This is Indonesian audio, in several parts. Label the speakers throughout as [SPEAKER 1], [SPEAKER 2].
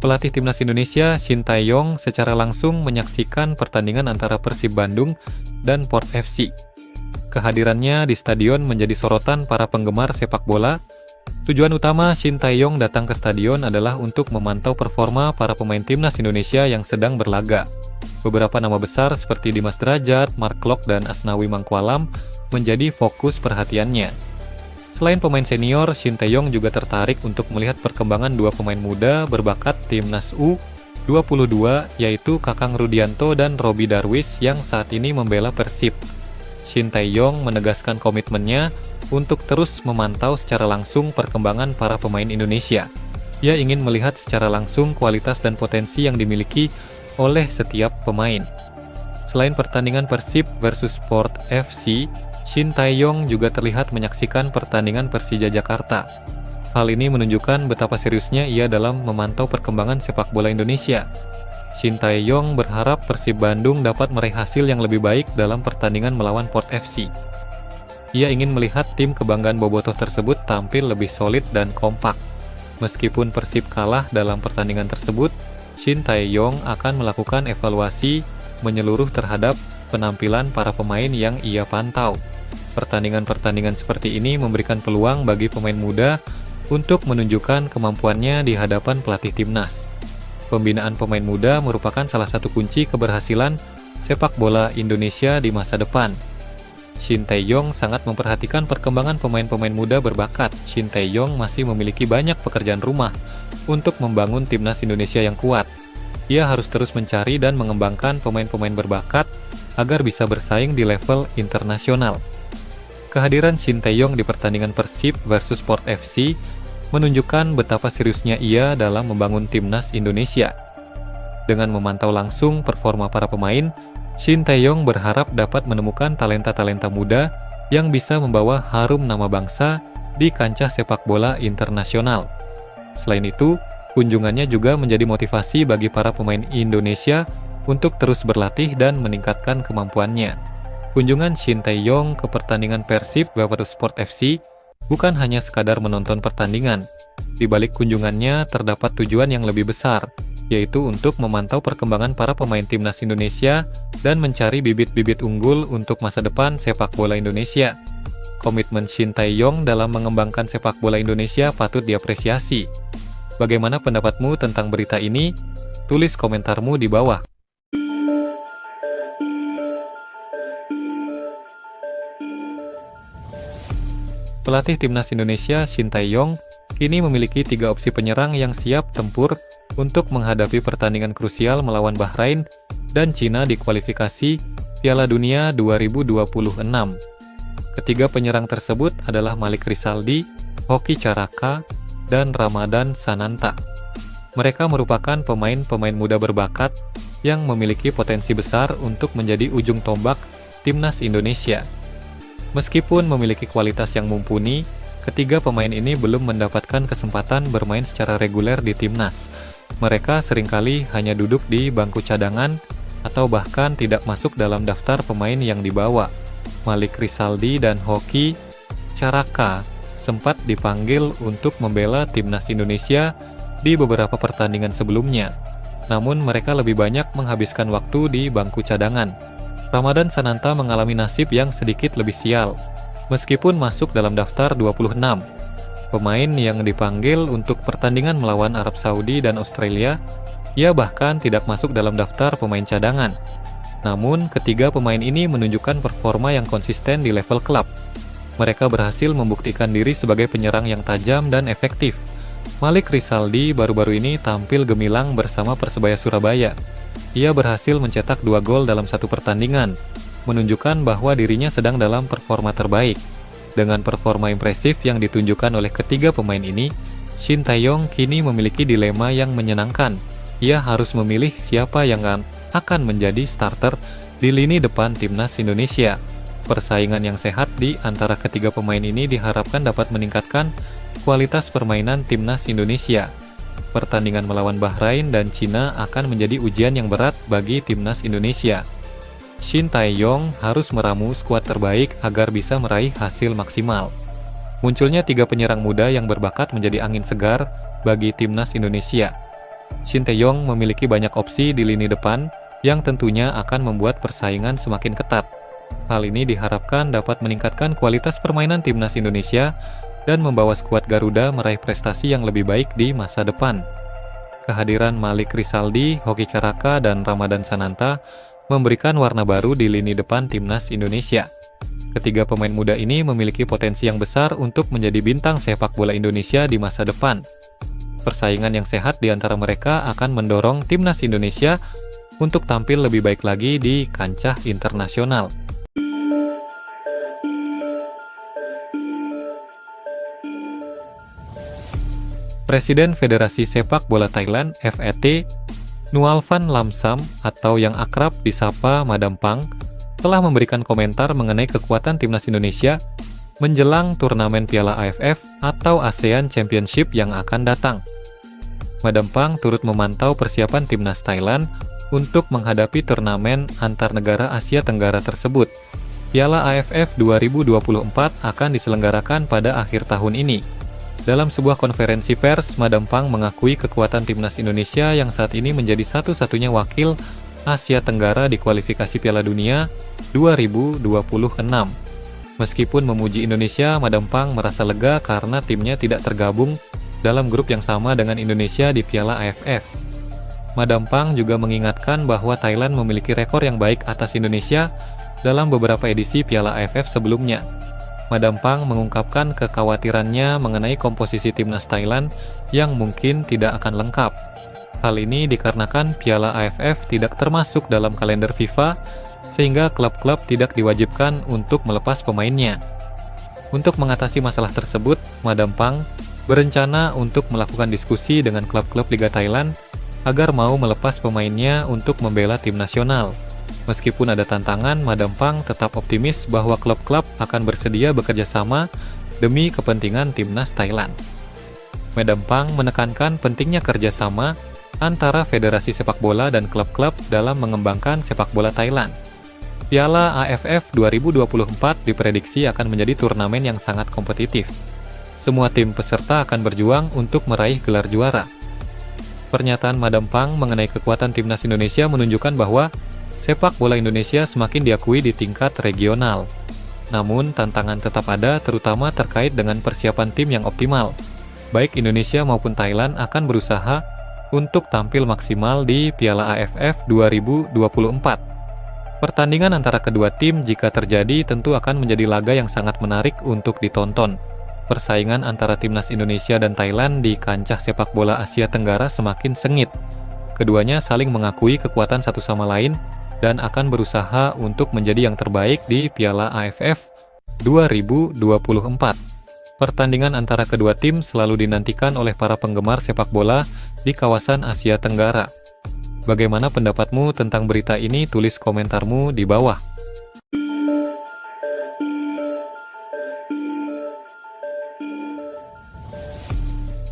[SPEAKER 1] Pelatih timnas Indonesia Shin Tae-yong secara langsung menyaksikan pertandingan antara Persib Bandung dan Port FC. Kehadirannya di stadion menjadi sorotan para penggemar sepak bola. Tujuan utama Shin Tae-yong datang ke stadion adalah untuk memantau performa para pemain timnas Indonesia yang sedang berlaga. Beberapa nama besar seperti Dimas Derajat, Mark Klok, dan Asnawi Mangkualam menjadi fokus perhatiannya. Selain pemain senior, Shin Tae-yong juga tertarik untuk melihat perkembangan dua pemain muda berbakat timnas U22, yaitu Kakang Rudianto dan Robby Darwis yang saat ini membela Persib. Shin Tae-yong menegaskan komitmennya untuk terus memantau secara langsung perkembangan para pemain Indonesia. Ia ingin melihat secara langsung kualitas dan potensi yang dimiliki oleh setiap pemain. Selain pertandingan Persib versus Port FC, Shin Tae-yong juga terlihat menyaksikan pertandingan Persija Jakarta. Hal ini menunjukkan betapa seriusnya ia dalam memantau perkembangan sepak bola Indonesia. Shin Tae-yong berharap Persib Bandung dapat meraih hasil yang lebih baik dalam pertandingan melawan Port FC. Ia ingin melihat tim kebanggaan bobotoh tersebut tampil lebih solid dan kompak. Meskipun Persib kalah dalam pertandingan tersebut, Shin Tae-yong akan melakukan evaluasi menyeluruh terhadap penampilan para pemain yang ia pantau. Pertandingan-pertandingan seperti ini memberikan peluang bagi pemain muda untuk menunjukkan kemampuannya di hadapan pelatih timnas. Pembinaan pemain muda merupakan salah satu kunci keberhasilan sepak bola Indonesia di masa depan. Shin Tae-yong sangat memperhatikan perkembangan pemain-pemain muda berbakat. Shin Tae-yong masih memiliki banyak pekerjaan rumah untuk membangun timnas Indonesia yang kuat. Ia harus terus mencari dan mengembangkan pemain-pemain berbakat agar bisa bersaing di level internasional. Kehadiran Shin Tae-yong di pertandingan Persib versus Port FC menunjukkan betapa seriusnya ia dalam membangun timnas Indonesia. Dengan memantau langsung performa para pemain, Shin Tae-yong berharap dapat menemukan talenta-talenta muda yang bisa membawa harum nama bangsa di kancah sepak bola internasional. Selain itu, kunjungannya juga menjadi motivasi bagi para pemain Indonesia untuk terus berlatih dan meningkatkan kemampuannya. Kunjungan Shin Tae-yong ke pertandingan Persib versus Port FC bukan hanya sekadar menonton pertandingan. Di balik kunjungannya terdapat tujuan yang lebih besar, yaitu untuk memantau perkembangan para pemain timnas Indonesia dan mencari bibit-bibit unggul untuk masa depan sepak bola Indonesia. Komitmen Shin Tae-yong dalam mengembangkan sepak bola Indonesia patut diapresiasi. Bagaimana pendapatmu tentang berita ini? Tulis komentarmu di bawah. Pelatih timnas Indonesia Shin Tae-yong kini memiliki 3 opsi penyerang yang siap tempur untuk menghadapi pertandingan krusial melawan Bahrain dan Cina di kualifikasi Piala Dunia 2026. Ketiga penyerang tersebut adalah Malik Rizaldi, Hoki Caraka, dan Ramadan Sananta. Mereka merupakan pemain-pemain muda berbakat yang memiliki potensi besar untuk menjadi ujung tombak timnas Indonesia. Meskipun memiliki kualitas yang mumpuni, ketiga pemain ini belum mendapatkan kesempatan bermain secara reguler di timnas. Mereka seringkali hanya duduk di bangku cadangan atau bahkan tidak masuk dalam daftar pemain yang dibawa. Malik Rizaldi dan Hoki Caraka sempat dipanggil untuk membela timnas Indonesia di beberapa pertandingan sebelumnya. Namun mereka lebih banyak menghabiskan waktu di bangku cadangan. Ramadan Sananta mengalami nasib yang sedikit lebih sial. Meskipun masuk dalam daftar 26 pemain yang dipanggil untuk pertandingan melawan Arab Saudi dan Australia, ia bahkan tidak masuk dalam daftar pemain cadangan. Namun, ketiga pemain ini menunjukkan performa yang konsisten di level klub. Mereka berhasil membuktikan diri sebagai penyerang yang tajam dan efektif. Malik Rizaldi baru-baru ini tampil gemilang bersama Persebaya Surabaya. Ia berhasil mencetak 2 gol dalam satu pertandingan, menunjukkan bahwa dirinya sedang dalam performa terbaik. Dengan performa impresif yang ditunjukkan oleh ketiga pemain ini, Shin Tae-yong kini memiliki dilema yang menyenangkan. Ia harus memilih siapa yang akan menjadi starter di lini depan timnas Indonesia. Persaingan yang sehat di antara ketiga pemain ini diharapkan dapat meningkatkan kualitas permainan timnas Indonesia. Pertandingan melawan Bahrain dan Cina akan menjadi ujian yang berat bagi timnas Indonesia. Shin Tae-yong harus meramu skuad terbaik agar bisa meraih hasil maksimal. Munculnya 3 penyerang muda yang berbakat menjadi angin segar bagi timnas Indonesia. Shin Tae-yong memiliki banyak opsi di lini depan yang tentunya akan membuat persaingan semakin ketat. Hal ini diharapkan dapat meningkatkan kualitas permainan timnas Indonesia dan membawa skuad Garuda meraih prestasi yang lebih baik di masa depan. Kehadiran Malik Rizaldi, Hoki Caraka, dan Ramadan Sananta memberikan warna baru di lini depan timnas Indonesia. Ketiga pemain muda ini memiliki potensi yang besar untuk menjadi bintang sepak bola Indonesia di masa depan. Persaingan yang sehat di antara mereka akan mendorong timnas Indonesia untuk tampil lebih baik lagi di kancah internasional. Presiden Federasi Sepak Bola Thailand (FET), Nualvan Lamsam atau yang akrab disapa Madam Pang, telah memberikan komentar mengenai kekuatan timnas Indonesia menjelang turnamen Piala AFF atau ASEAN Championship yang akan datang. Madam Pang turut memantau persiapan timnas Thailand untuk menghadapi turnamen antar negara Asia Tenggara tersebut. Piala AFF 2024 akan diselenggarakan pada akhir tahun ini. Dalam sebuah konferensi pers, Madam Pang mengakui kekuatan timnas Indonesia yang saat ini menjadi satu-satunya wakil Asia Tenggara di kualifikasi Piala Dunia 2026. Meskipun memuji Indonesia, Madam Pang merasa lega karena timnya tidak tergabung dalam grup yang sama dengan Indonesia di Piala AFF. Madam Pang juga mengingatkan bahwa Thailand memiliki rekor yang baik atas Indonesia dalam beberapa edisi Piala AFF sebelumnya. Madam Pang mengungkapkan kekhawatirannya mengenai komposisi timnas Thailand yang mungkin tidak akan lengkap. Hal ini dikarenakan Piala AFF tidak termasuk dalam kalender FIFA, sehingga klub-klub tidak diwajibkan untuk melepas pemainnya. Untuk mengatasi masalah tersebut, Madam Pang berencana untuk melakukan diskusi dengan klub-klub Liga Thailand agar mau melepas pemainnya untuk membela tim nasional. Meskipun ada tantangan, Madam Pang tetap optimis bahwa klub-klub akan bersedia bekerja sama demi kepentingan timnas Thailand. Madam Pang menekankan pentingnya kerjasama antara Federasi Sepak Bola dan klub-klub dalam mengembangkan sepak bola Thailand. Piala AFF 2024 diprediksi akan menjadi turnamen yang sangat kompetitif. Semua tim peserta akan berjuang untuk meraih gelar juara. Pernyataan Madam Pang mengenai kekuatan timnas Indonesia menunjukkan bahwa sepak bola Indonesia semakin diakui di tingkat regional. Namun, tantangan tetap ada, terutama terkait dengan persiapan tim yang optimal. Baik Indonesia maupun Thailand akan berusaha untuk tampil maksimal di Piala AFF 2024. Pertandingan antara kedua tim jika terjadi tentu akan menjadi laga yang sangat menarik untuk ditonton. Persaingan antara timnas Indonesia dan Thailand di kancah sepak bola Asia Tenggara semakin sengit. Keduanya saling mengakui kekuatan satu sama lain dan akan berusaha untuk menjadi yang terbaik di Piala AFF 2024. Pertandingan antara kedua tim selalu dinantikan oleh para penggemar sepak bola di kawasan Asia Tenggara. Bagaimana pendapatmu tentang berita ini? Tulis komentarmu di bawah.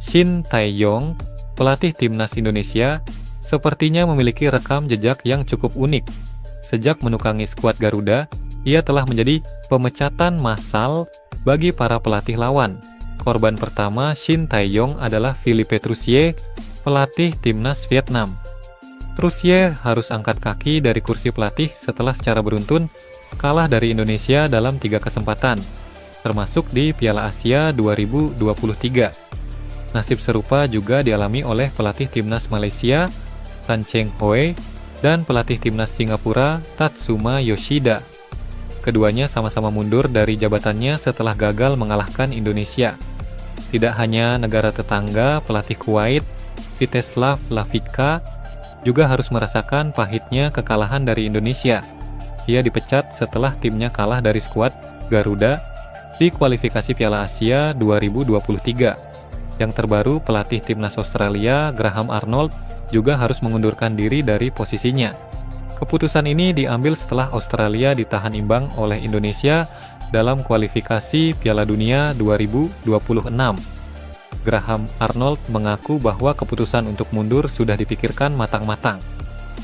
[SPEAKER 1] Shin Tae-yong, pelatih timnas Indonesia, sepertinya memiliki rekam jejak yang cukup unik. Sejak menukangi skuad Garuda, ia telah menjadi pemecatan massal bagi para pelatih lawan. Korban pertama Shin Tae-yong adalah Philippe Troussier, pelatih timnas Vietnam. Troussier harus angkat kaki dari kursi pelatih setelah secara beruntun kalah dari Indonesia dalam 3 kesempatan, termasuk di Piala Asia 2023. Nasib serupa juga dialami oleh pelatih timnas Malaysia, Tan Cheng Hoe, dan pelatih timnas Singapura, Tatsuma Yoshida. Keduanya sama-sama mundur dari jabatannya setelah gagal mengalahkan Indonesia. Tidak hanya negara tetangga, pelatih Kuwait, Viteslav Lavica, juga harus merasakan pahitnya kekalahan dari Indonesia. Ia dipecat setelah timnya kalah dari skuad Garuda di kualifikasi Piala Asia 2023. Yang terbaru, pelatih timnas Australia, Graham Arnold, juga harus mengundurkan diri dari posisinya. Keputusan ini diambil setelah Australia ditahan imbang oleh Indonesia dalam kualifikasi Piala Dunia 2026. Graham Arnold mengaku bahwa keputusan untuk mundur sudah dipikirkan matang-matang.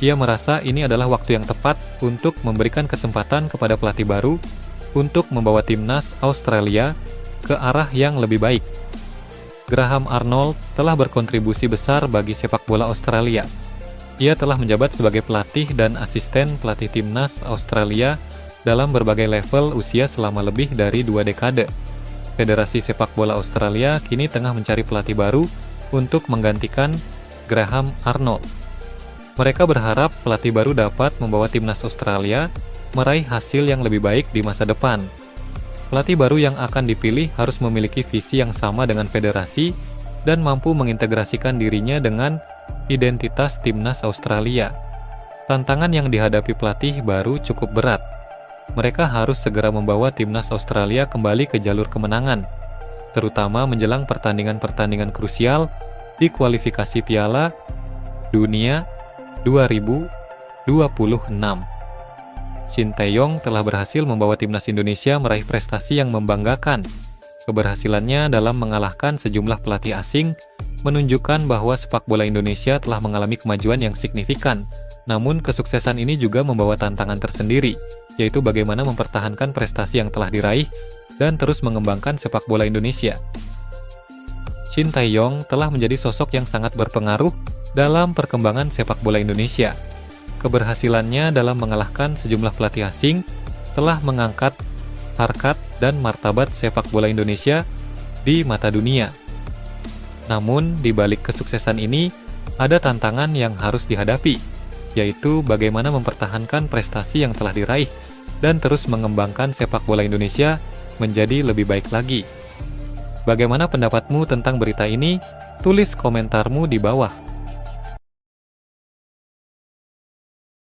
[SPEAKER 1] Ia merasa ini adalah waktu yang tepat untuk memberikan kesempatan kepada pelatih baru untuk membawa timnas Australia ke arah yang lebih baik. Graham Arnold telah berkontribusi besar bagi sepak bola Australia. Ia telah menjabat sebagai pelatih dan asisten pelatih timnas Australia dalam berbagai level usia selama lebih dari 2 dekade. Federasi Sepak Bola Australia kini tengah mencari pelatih baru untuk menggantikan Graham Arnold. Mereka berharap pelatih baru dapat membawa timnas Australia meraih hasil yang lebih baik di masa depan. Pelatih baru yang akan dipilih harus memiliki visi yang sama dengan federasi dan mampu mengintegrasikan dirinya dengan identitas timnas Australia. Tantangan yang dihadapi pelatih baru cukup berat. Mereka harus segera membawa timnas Australia kembali ke jalur kemenangan, terutama menjelang pertandingan-pertandingan krusial di kualifikasi Piala Dunia 2026. Shin Tae-yong telah berhasil membawa timnas Indonesia meraih prestasi yang membanggakan. Keberhasilannya dalam mengalahkan sejumlah pelatih asing menunjukkan bahwa sepak bola Indonesia telah mengalami kemajuan yang signifikan. Namun kesuksesan ini juga membawa tantangan tersendiri, yaitu bagaimana mempertahankan prestasi yang telah diraih dan terus mengembangkan sepak bola Indonesia. Shin Tae-yong telah menjadi sosok yang sangat berpengaruh dalam perkembangan sepak bola Indonesia. Keberhasilannya dalam mengalahkan sejumlah pelatih asing telah mengangkat harkat dan martabat sepak bola Indonesia di mata dunia. Namun, di balik kesuksesan ini, ada tantangan yang harus dihadapi, yaitu bagaimana mempertahankan prestasi yang telah diraih dan terus mengembangkan sepak bola Indonesia menjadi lebih baik lagi. Bagaimana pendapatmu tentang berita ini? Tulis komentarmu di bawah.